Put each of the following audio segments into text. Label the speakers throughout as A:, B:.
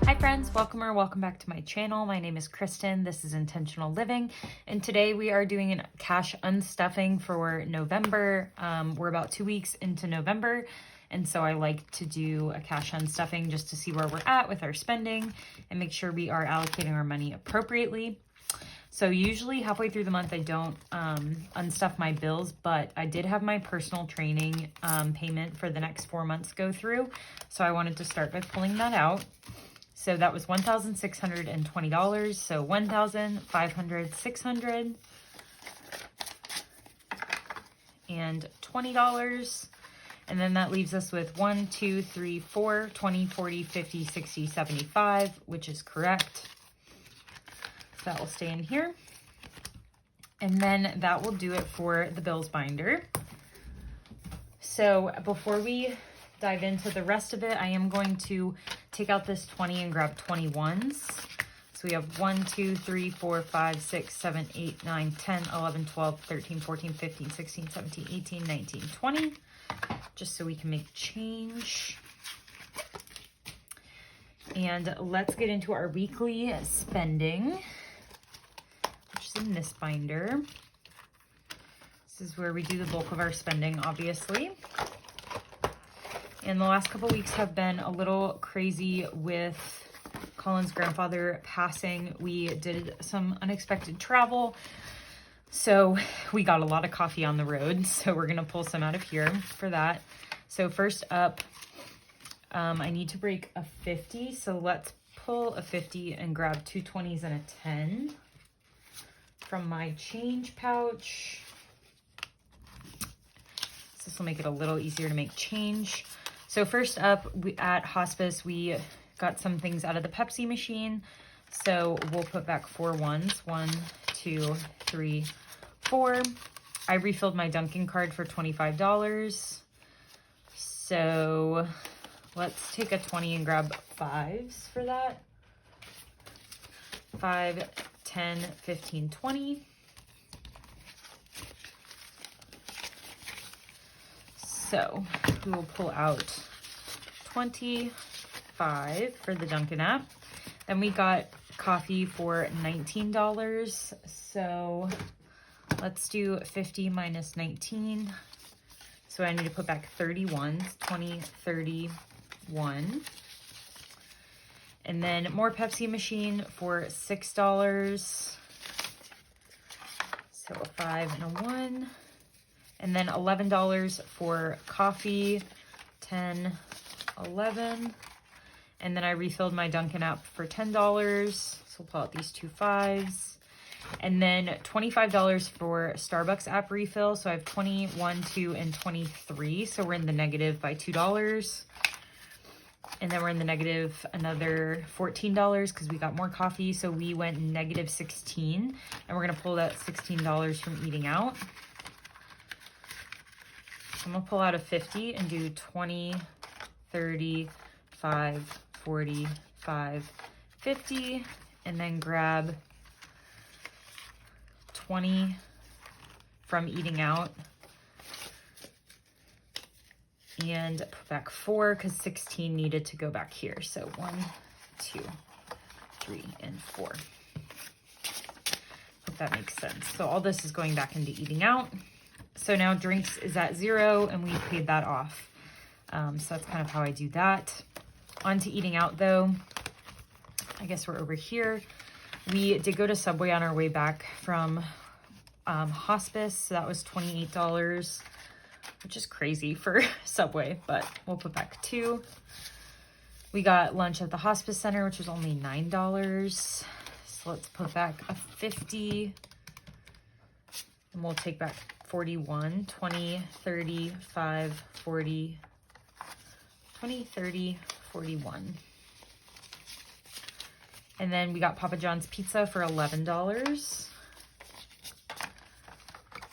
A: Hi friends, welcome back to my channel. My name is Kristen. This is Intentional Living, and today we are doing a cash unstuffing for November. We're about 2 weeks into November, and so I like to do a cash unstuffing just to see where we're at with our spending and make sure we are allocating our money appropriately. So usually halfway through the month I don't unstuff my bills, but I did have my personal training payment for the next 4 months go through, so I wanted to start by pulling that out. So that was $1,620. So $1,500, $600, and $20. And then that leaves us with 1, 2, 3, 4, 20, 40, 50, 60, 75, which is correct. So that will stay in here. And then that will do it for the bills binder. So before we dive into the rest of it, I am going to take out this 20 and grab 21s. So we have 1, 2, 3, 4, 5, 6, 7, 8, 9, 10, 11, 12, 13, 14, 15, 16, 17, 18, 19, 20, just so we can make change. And let's get into our weekly spending, which is in this binder. This is where we do the bulk of our spending, obviously. And the last couple weeks have been a little crazy with Colin's grandfather passing. We did some unexpected travel, so we got a lot of coffee on the road. So we're gonna pull some out of here for that. So first up, I need to break a 50. So let's pull a 50 and grab 2 20s and a 10 from my change pouch. So this will make it a little easier to make change. So first up, at hospice, we got some things out of the Pepsi machine. So we'll put back 4 ones. 1, 2, 3, 4. I refilled my Dunkin' card for $25. So let's take a 20 and grab 5s for that. 5, 10, 15, 20. So we will pull out 25 for the Dunkin' app. Then we got coffee for $19. So let's do 50 minus 19. So I need to put back 31s, 20, 31. And then more Pepsi machine for $6. So a 5 and a 1. And then $11 for coffee, 10, 11. And then I refilled my Dunkin' app for $10. So we'll pull out these 2 5s. And then $25 for Starbucks app refill. So I have 21, 2, and 23. So we're in the negative by $2. And then we're in the negative another $14 because we got more coffee. So we went negative 16. And we're going to pull that $16 from eating out. I'm gonna pull out a 50 and do 20, 30, 5, 45, 50, and then grab 20 from eating out and put back 4 because 16 needed to go back here. So 1, 2, 3, and 4. Hope that makes sense. So all this is going back into eating out. So now drinks is at 0 and we paid that off. So that's kind of how I do that. On to eating out though. I guess we're over here. We did go to Subway on our way back from hospice. So that was $28, which is crazy for Subway, but we'll put back 2. We got lunch at the hospice center, which was only $9. So let's put back a 50. And we'll take back 41, 20, 30, 5, 40, 20, 30, 41. And then we got Papa John's pizza for $11.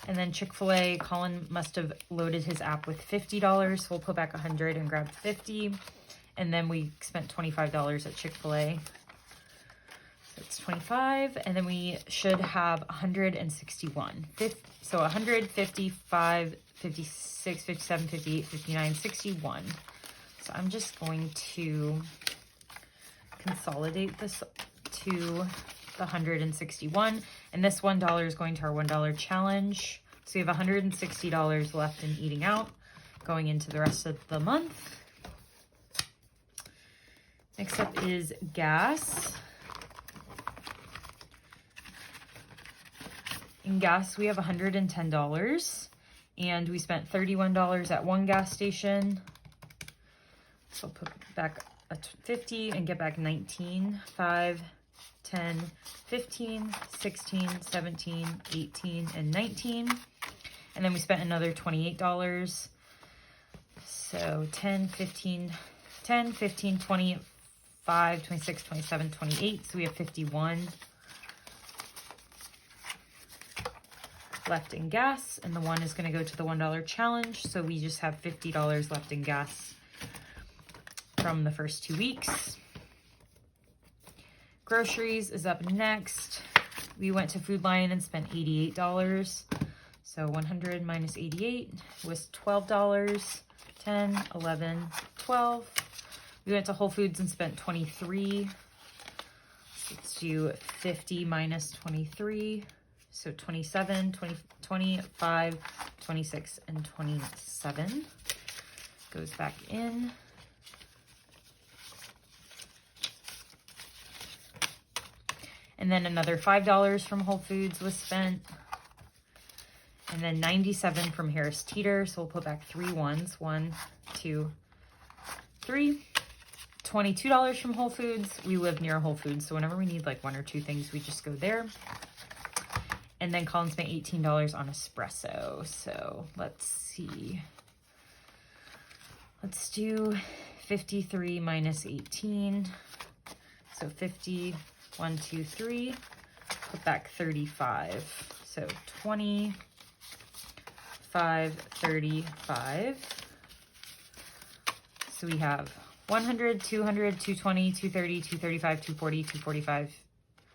A: And then Chick-fil-A, Colin must have loaded his app with $50. So we'll put back 100 and grab 50. And then we spent $25 at Chick-fil-A. That's 25, and then we should have 161. So 155, 56, 57, 58, 59, 61. So I'm just going to consolidate this to the 161, and this $1 is going to our $1 challenge. So we have $160 left in eating out going into the rest of the month. Next up is gas. In gas, we have $110, and we spent $31 at one gas station. So I'll put back a 50 and get back 19, 5, 10, 15, 16, 17, 18, and 19. And then we spent another $28. So 10, 15, 25, 26, 27, 28. So we have 51 left in gas, and the one is going to go to the $1 challenge. So we just have $50 left in gas from the first 2 weeks. Groceries is up next. We went to Food Lion and spent $88. So 100 minus 88 was $12. 10, 11, 12. We went to Whole Foods and spent 23. So let's do 50 minus 23. So 27, 20, 25, 26, and 27. Goes back in. And then another $5 from Whole Foods was spent. And then 97 from Harris Teeter. So we'll put back 3 ones. 1, 2, 3. $22 from Whole Foods. We live near Whole Foods, so whenever we need like 1 or 2 things, we just go there. And then Colin spent $18 on espresso. So let's see. Let's do 53 minus 18. So 50, 1, 2, 3. Put back 35. So 20. 5, 35. So we have 100, 200, 220, 230, 235, 240, 245,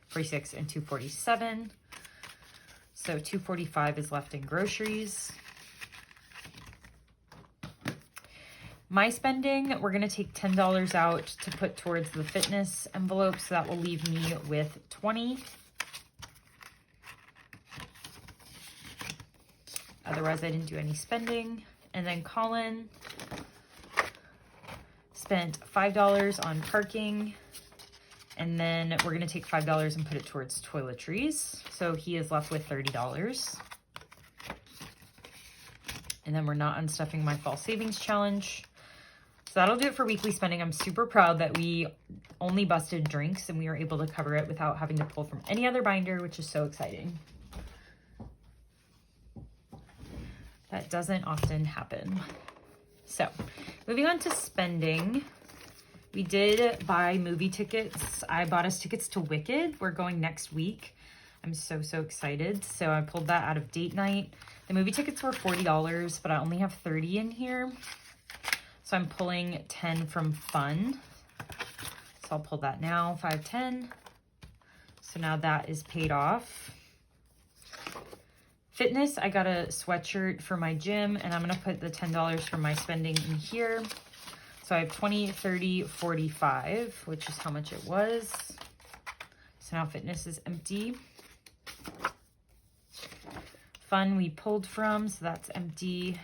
A: 46, and 247. So 245 is left in groceries. My spending, we're going to take $10 out to put towards the fitness envelope. So that will leave me with 20. Otherwise, I didn't do any spending. And then Colin spent $5 on parking. And then we're going to take $5 and put it towards toiletries. So he is left with $30. And then we're not unstuffing my fall savings challenge. So that'll do it for weekly spending. I'm super proud that we only busted drinks and we were able to cover it without having to pull from any other binder, which is so exciting. That doesn't often happen. So, moving on to spending. We did buy movie tickets. I bought us tickets to Wicked. We're going next week. I'm so excited. So I pulled that out of date night. The movie tickets were $40, but I only have 30 in here. So I'm pulling 10 from fun. So I'll pull that now, 5, 10. So now that is paid off. Fitness, I got a sweatshirt for my gym, and I'm going to put the $10 from my spending in here. So I have 20, 30, 45, which is how much it was. So now fitness is empty. Fun we pulled from, so that's empty.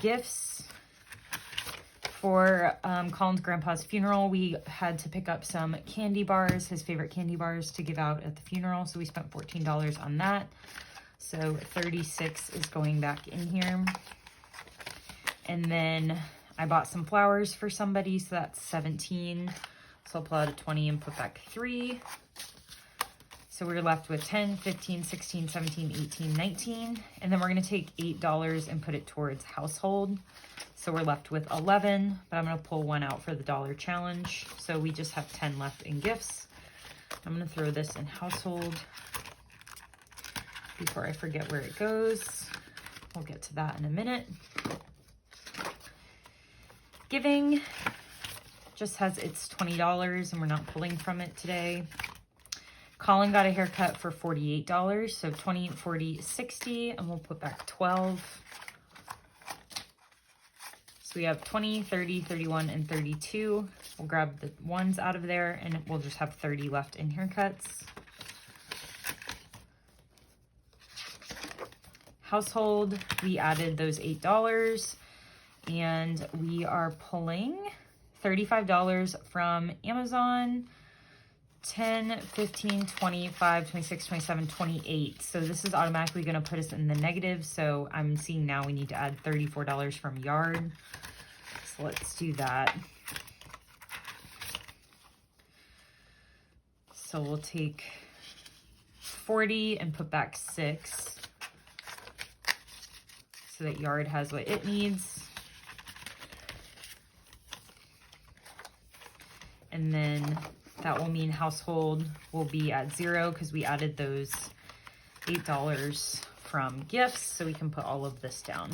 A: Gifts. For Colin's grandpa's funeral, we had to pick up some candy bars, his favorite candy bars to give out at the funeral. So we spent $14 on that. So 36 is going back in here. And then I bought some flowers for somebody, so that's 17. So I'll pull out a 20 and put back 3. So we're left with 10, 15, 16, 17, 18, 19. And then we're going to take $8 and put it towards household. So we're left with 11, but I'm going to pull 1 out for the $1 challenge. So we just have 10 left in gifts. I'm going to throw this in household before I forget where it goes. We'll get to that in a minute. Giving, just has its $20 and we're not pulling from it today. Colin got a haircut for $48, so 20, 40, 60, and we'll put back 12. So we have 20, 30, 31, and 32. We'll grab the ones out of there and we'll just have 30 left in haircuts. Household, we added those $8 and we are pulling $35 from Amazon, 10, 15, 25, 26, 27, 28. So this is automatically going to put us in the negative. So I'm seeing now we need to add $34 from Yard. So let's do that. So we'll take 40 and put back 6 so that Yard has what it needs. And then that will mean household will be at 0 because we added those $8 from gifts, so we can put all of this down.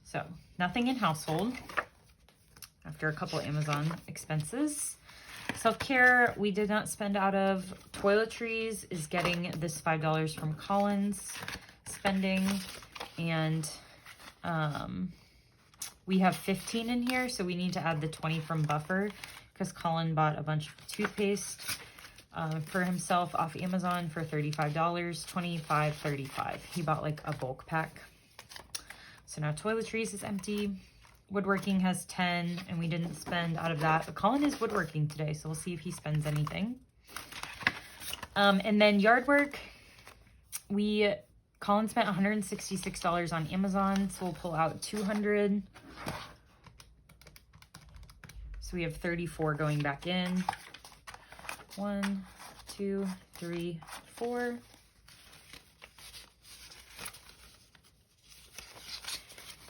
A: So nothing in household after a couple Amazon expenses. Self-care, we did not spend out of. Toiletries is getting this $5 from Colin's spending, and we have 15 in here, so we need to add the 20 from Buffer because Colin bought a bunch of toothpaste for himself off Amazon for $35, 25, 35. He bought like a bulk pack. So now toiletries is empty. Woodworking has 10, and we didn't spend out of that. But Colin is woodworking today, so we'll see if he spends anything. And then yard work, Colin spent $166 on Amazon, so we'll pull out 200. So we have 34 going back in. 1, 2, 3, 4.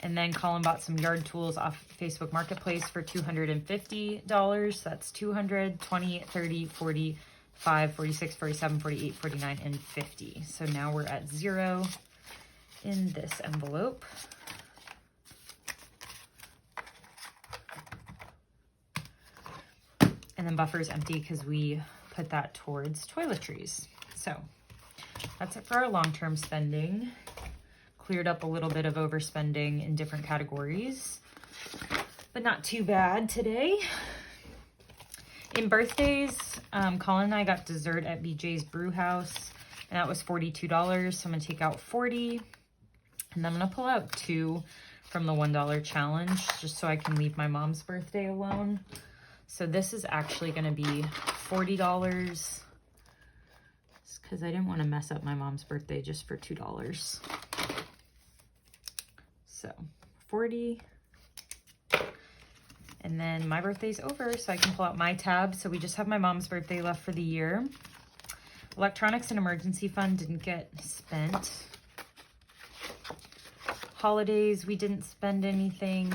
A: And then Colin bought some yard tools off Facebook Marketplace for $250. That's 200, 20, 30, 45, 46, 47, 48, 49, and 50. So now we're at 0 in this envelope. And then Buffer is empty because we put that towards toiletries. So that's it for our long-term spending. Cleared up a little bit of overspending in different categories, but not too bad today. In birthdays, Colin and I got dessert at BJ's Brew House, and that was $42. So I'm gonna take out 40, and then I'm gonna pull out 2 from the $1 challenge, just so I can leave my mom's birthday alone. So this is actually gonna be $40, because I didn't want to mess up my mom's birthday just for $2. So 40, and then my birthday's over, so I can pull out my tab. So we just have my mom's birthday left for the year. Electronics and emergency fund didn't get spent. Holidays, we didn't spend anything,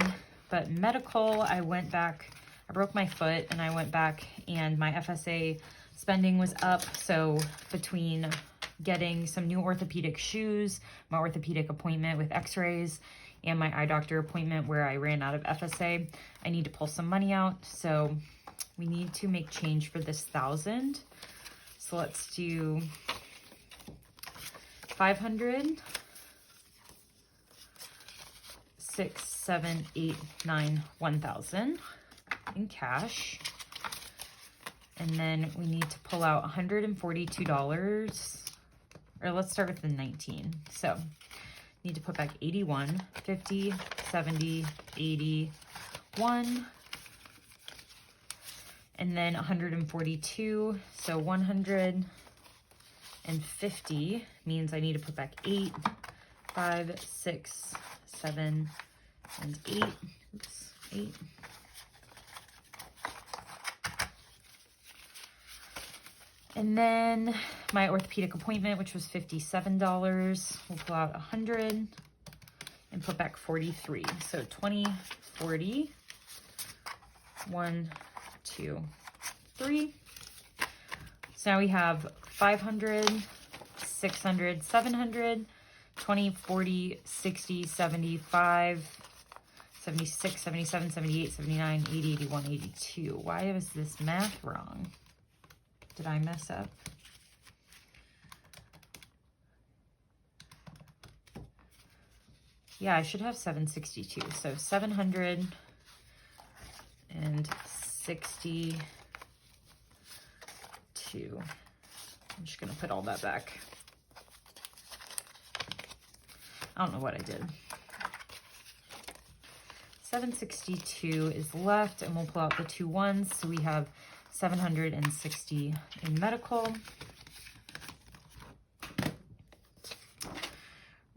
A: but medical, I went back, I broke my foot and I went back and my FSA spending was up. So between getting some new orthopedic shoes, my orthopedic appointment with x-rays, and my eye doctor appointment where I ran out of FSA, I need to pull some money out. So we need to make change for this 1,000. So let's do 500, 6, 7, 8, 9, 1,000 in cash. And then we need to pull out $142, or let's start with the 19. So need to put back 81, 50, 70, 81, and then 142. So 150 means I need to put back 8, 5, 6, 7, and 8. Oops, 8. And then my orthopedic appointment, which was $57, we'll pull out 100 and put back 43. So 20, 40, 1, 2, 3. So now we have 500, 600, 700, 20, 40, 60, 75, 76, 77, 78, 79, 80, 81, 82. Why was this math wrong? Did I mess up? Yeah, I should have 762. So 762. I'm just going to put all that back. I don't know what I did. 762 is left, and we'll pull out the 2 ones. So we have 760 in medical.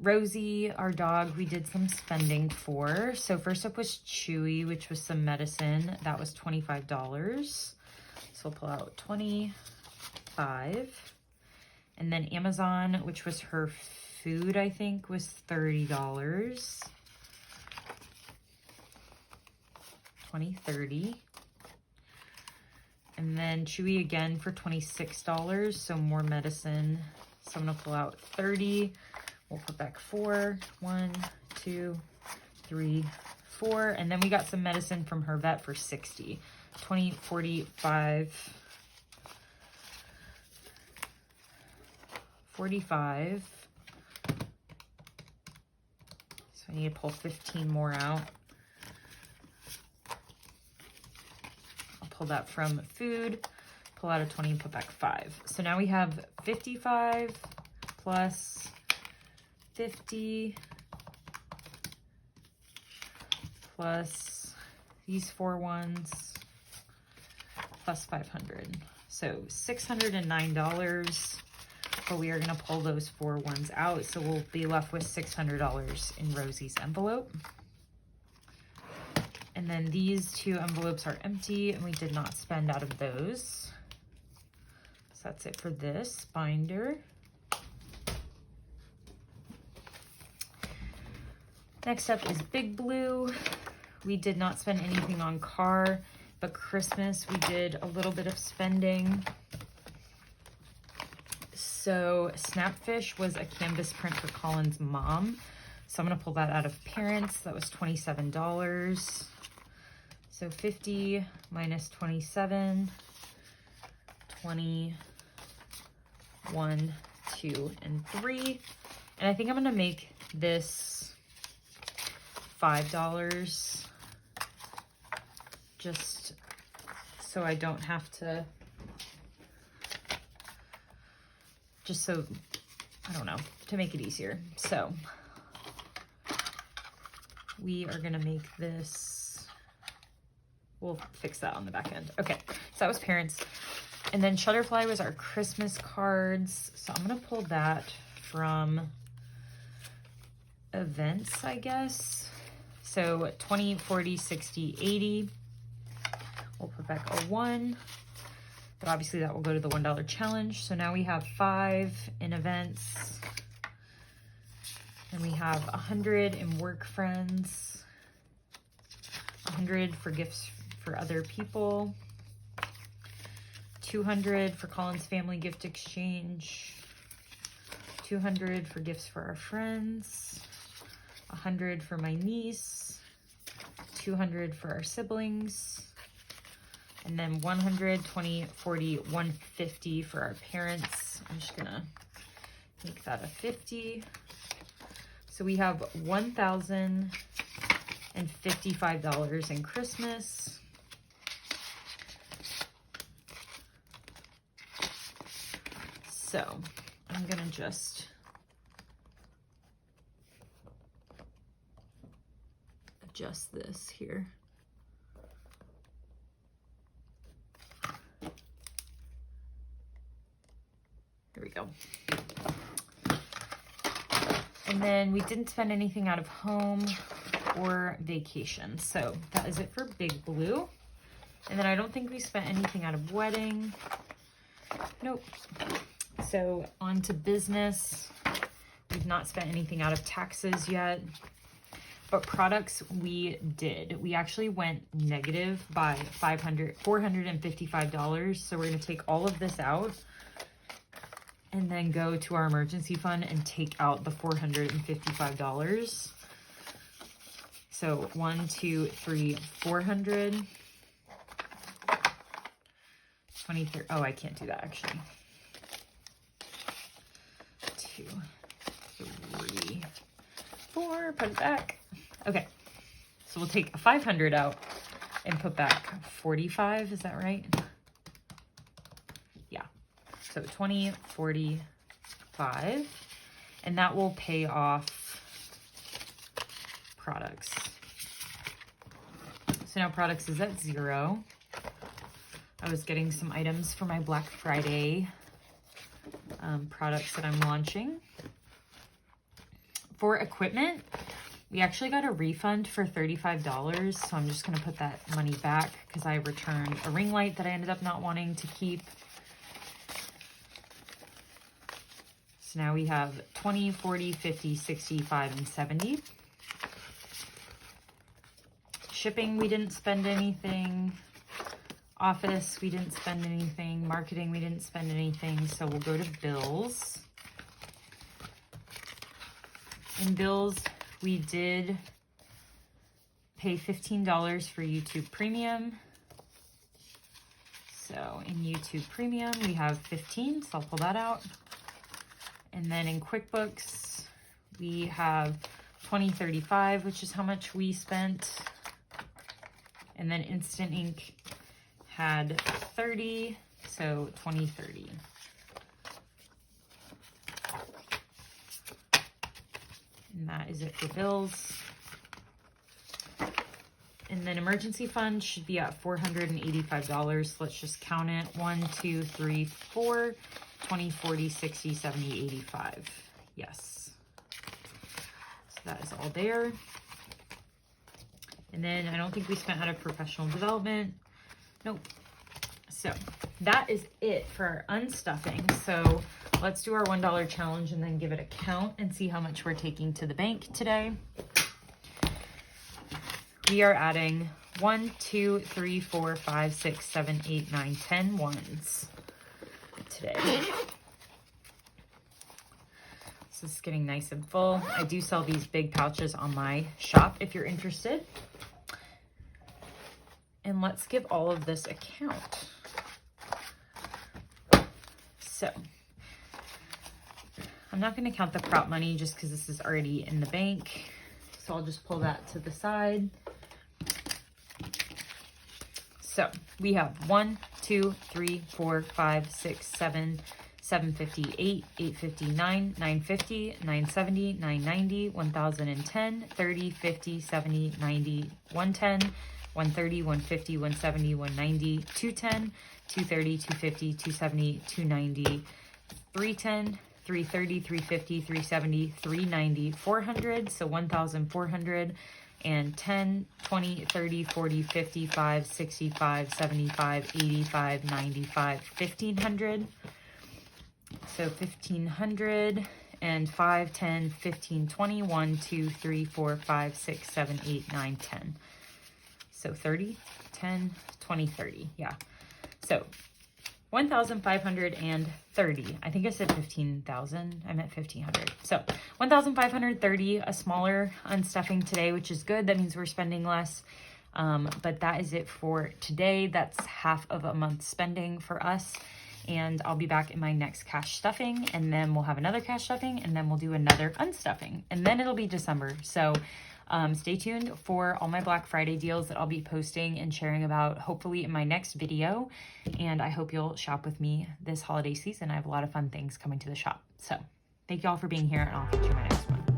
A: Rosie, our dog, we did some spending for. So first up was Chewy, which was some medicine. That was $25. So we'll pull out 25. And then Amazon, which was her food, I think, was $30. 20, 30. And then Chewy again for $26. So more medicine. So I'm going to pull out 30. We'll put back 4. 1, 2, 3, 4. And then we got some medicine from her vet for 60. 20, 45, 45. So I need to pull 15 more out. I'll pull that from food, pull out a 20 and put back 5. So now we have 55 plus 50 plus these 4 ones plus 500. So $609, but we are going to pull those 4 ones out. So we'll be left with $600 in Rosie's envelope. And then these 2 envelopes are empty, and we did not spend out of those. So that's it for this binder. Next up is Big Blue. We did not spend anything on car, but Christmas we did a little bit of spending. So Snapfish was a canvas print for Colin's mom. So I'm going to pull that out of parents. That was $27. So 50 minus 27, 20, 1, 2, and 3. And I think I'm going to make this $5 just so I don't have to, just so, I don't know, to make it easier. So we are going to make this, we'll fix that on the back end. Okay, so that was parents. And then Shutterfly was our Christmas cards. So I'm going to pull that from events, I guess. So 20, 40, 60, 80. We'll put back a 1, but obviously that will go to the $1 challenge. So now we have 5 in events, and we have 100 in work friends, 100 for gifts for other people, 200 for Colin's family gift exchange, 200 for gifts for our friends, 100 for my niece, 200 for our siblings, and then 100, 20, 40, 150 for our parents. I'm just gonna make that a 50. So we have $1,055 in Christmas. So I'm gonna just adjust this here. There we go. And then we didn't spend anything out of home or vacation. So that is it for Big Blue. And then I don't think we spent anything out of wedding. Nope. So on to business. We've not spent anything out of taxes yet. But products we did. We actually went negative by $455. So we're going to take all of this out and then go to our emergency fund and take out the $455. So 1, 2, 3, 400. 23. Oh, I can't do that actually. 2, 3, 4. Put it back. Okay. So we'll take a 500 out and put back 45. Is that right? Yeah. So 20, 45. And that will pay off products. So now products is at 0. I was getting some items for my Black Friday products that I'm launching. For equipment, we actually got a refund for $35. So I'm just going to put that money back because I returned a ring light that I ended up not wanting to keep. So now we have 20, 40, 50, 65, and 70. Shipping, we didn't spend anything. Office, we didn't spend anything. Marketing, we didn't spend anything. So we'll go to bills. In bills, we did pay $15 for YouTube Premium. So in YouTube Premium, we have 15, so I'll pull that out. And then in QuickBooks, we have $20.35, which is how much we spent. And then Instant Ink had 30, so $20.30. And that is it for bills. And then emergency fund should be at $485. Let's just count it. 1, 2, 3, 4, 20, 40, 60, 70, 85. Yes. So that is all there. And then I don't think we spent out of professional development. Nope. So that is it for our unstuffing. So let's do our $1 challenge and then give it a count and see how much we're taking to the bank today. We are adding 1, 2, 3, 4, 5, 6, 7, 8, 9, 10 ones today. So it's getting nice and full. I do sell these big pouches on my shop if you're interested. And let's give all of this a count. So I'm not going to count the prop money just because this is already in the bank. So I'll just pull that to the side. So we have 1, 2, 3, 4, 5, 6, 7, 750, 8, 850, 9, 950, 970, 990, 1010, 30, 50, 70, 90, 110, 130, 150, 170, 190, 210, 230, 250, 270, 290, 310, 330, 350, 370, 390, 400. So 1,400 and 10, 20, 30, 40, 55, 65, 75, 85, 95, 1,500. So 1,500 and 5, 10, 15, 20, 1, 2, 3, 4, 5, 6, 7, 8, 9, 10. So 30, 10, 20, 30. Yeah. So 1,530. I think I said 15,000. I meant 1,500. So 1,530, a smaller unstuffing today, which is good. That means we're spending less. But that is it for today. That's half of a month's spending for us. And I'll be back in my next cash stuffing, and then we'll have another cash stuffing, and then we'll do another unstuffing, and then it'll be December. So stay tuned for all my Black Friday deals that I'll be posting and sharing about hopefully in my next video. And I hope you'll shop with me this holiday season. I have a lot of fun things coming to the shop. So thank you all for being here, and I'll catch you in my next one.